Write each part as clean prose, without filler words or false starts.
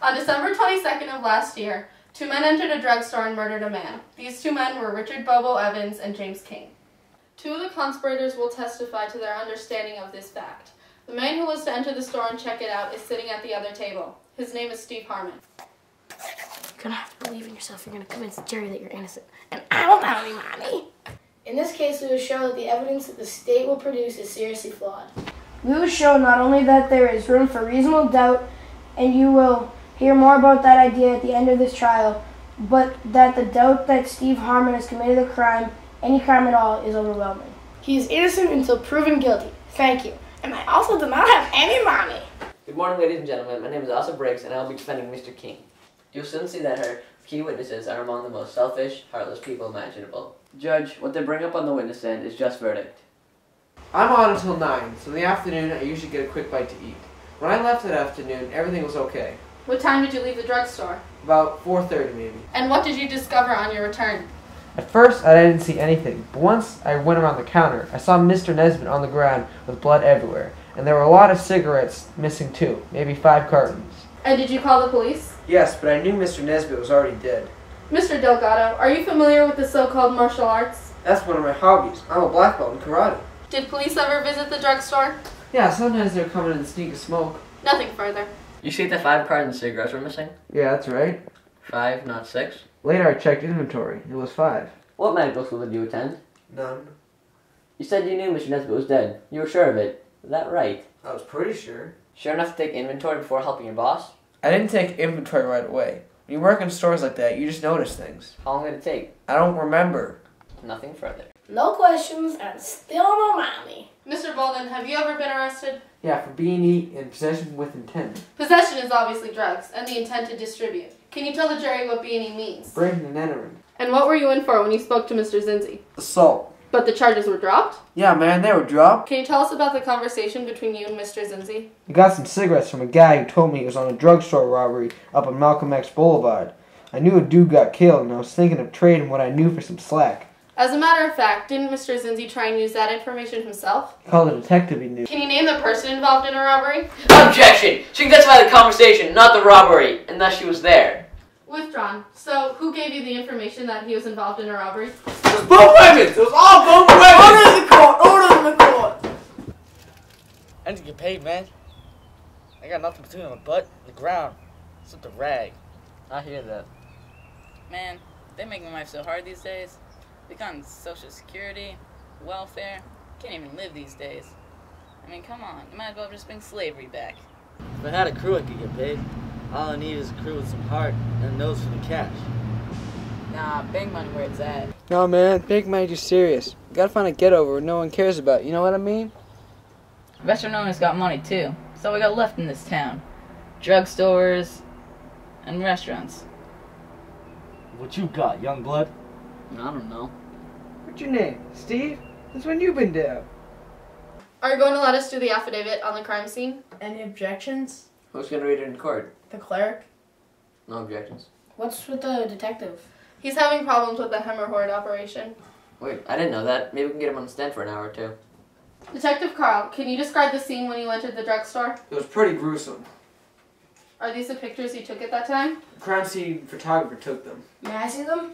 On December 22nd of last year, two men entered a drugstore and murdered a man. These two men were Richard Bobo Evans and James King. Two of the conspirators will testify to their understanding of this fact. The man who was to enter the store and check it out is sitting at the other table. His name is Steve Harmon. You're gonna have to believe in yourself. You're gonna convince the jury that you're innocent. And I don't have any money. In this case, we will show that the evidence that the state will produce is seriously flawed. We will show not only that there is room for reasonable doubt, and you will hear more about that idea at the end of this trial, but that the doubt that Steve Harmon has committed a crime, any crime at all, is overwhelming. He is innocent until proven guilty. Thank you. And I also do not have any money. Good morning, ladies and gentlemen. My name is Asa Briggs, and I will be defending Mr. King. You'll soon see that her key witnesses are among the most selfish, heartless people imaginable. Judge, what they bring up on the witness stand is just verdict. I'm on until 9, so in the afternoon I usually get a quick bite to eat. When I left that afternoon, everything was okay. What time did you leave the drugstore? About 4:30 maybe. And what did you discover on your return? At first, I didn't see anything, but once I went around the counter, I saw Mr. Nesbitt on the ground with blood everywhere, and there were a lot of cigarettes missing too, maybe 5 cartons. And did you call the police? Yes, but I knew Mr. Nesbitt was already dead. Mr. Delgado, are you familiar with the so-called martial arts? That's one of my hobbies. I'm a black belt in karate. Did police ever visit the drugstore? Yeah, sometimes they'll come in and sneak a smoke. Nothing further. You see that 5 cartons of cigarettes were missing? Yeah, that's right. 5, not 6. Later I checked inventory. It was 5. What medical school did you attend? None. You said you knew Mr. Nesbitt was dead. You were sure of it. Is that right? I was pretty sure. Sure enough to take inventory before helping your boss? I didn't take inventory right away. When you work in stores like that, you just notice things. How long did it take? I don't remember. Nothing further. No questions and still no money. Mr. Bolden, have you ever been arrested? Yeah, for B&E and possession with intent. Possession is obviously drugs, and the intent to distribute. Can you tell the jury what B&E means? Breaking and entering. And what were you in for when you spoke to Mr. Zinzi? Assault. But the charges were dropped? Yeah, man, they were dropped. Can you tell us about the conversation between you and Mr. Zinzi? I got some cigarettes from a guy who told me he was on a drugstore robbery up on Malcolm X Boulevard. I knew a dude got killed, and I was thinking of trading what I knew for some slack. As a matter of fact, didn't Mr. Zinzi try and use that information himself? He called a detective he knew. Can you name the person involved in a robbery? Objection! She can testify the conversation, not the robbery, unless she was there. Withdrawn. So, who gave you the information that he was involved in a robbery? It was both women! It was all both women! Order in the court! Order in the court! I need to get paid, man. I got nothing between my butt and the ground. Except a rag. I hear that. Man, they make my life so hard these days. They got Social Security, welfare. Can't even live these days. I mean, come on. You might as well just bring slavery back. If I had a crew, I could get paid. All I need is a crew with some heart and a nose for the cash. Nah, bank money where it's at. No, man, big money too serious. You gotta find a get-over where no one cares about. You know what I mean? Western owners got money too. So we got left in this town. Drugstores and restaurants. What you got, young blood? I don't know. What's your name? Steve? Since when you been down? Are you going to let us do the affidavit on the crime scene? Any objections? Who's gonna read it in court? The clerk? No objections. What's with the detective? He's having problems with the hemorrhoid operation. Wait, I didn't know that. Maybe we can get him on the stand for an hour or 2. Detective Carl, can you describe the scene when you entered the drugstore? It was pretty gruesome. Are these the pictures you took at that time? The crime scene photographer took them. May I see them?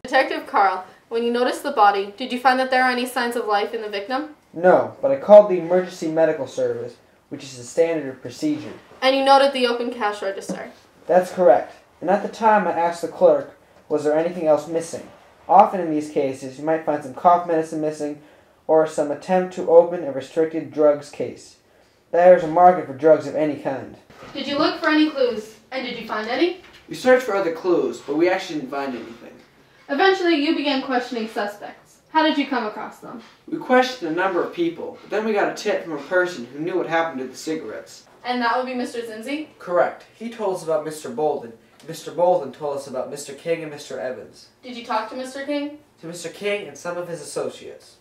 Detective Carl, when you noticed the body, did you find that there are any signs of life in the victim? No, but I called the emergency medical service, which is the standard procedure. And you noted the open cash register. That's correct. And at the time I asked the clerk, was there anything else missing? Often in these cases, you might find some cough medicine missing, or some attempt to open a restricted drugs case. There is a market for drugs of any kind. Did you look for any clues? And did you find any? We searched for other clues, but we actually didn't find anything. Eventually, you began questioning suspects. How did you come across them? We questioned a number of people, but then we got a tip from a person who knew what happened to the cigarettes. And that would be Mr. Zinzi? Correct. He told us about Mr. Bolden. Mr. Bolden told us about Mr. King and Mr. Evans. Did you talk to Mr. King? To Mr. King and some of his associates.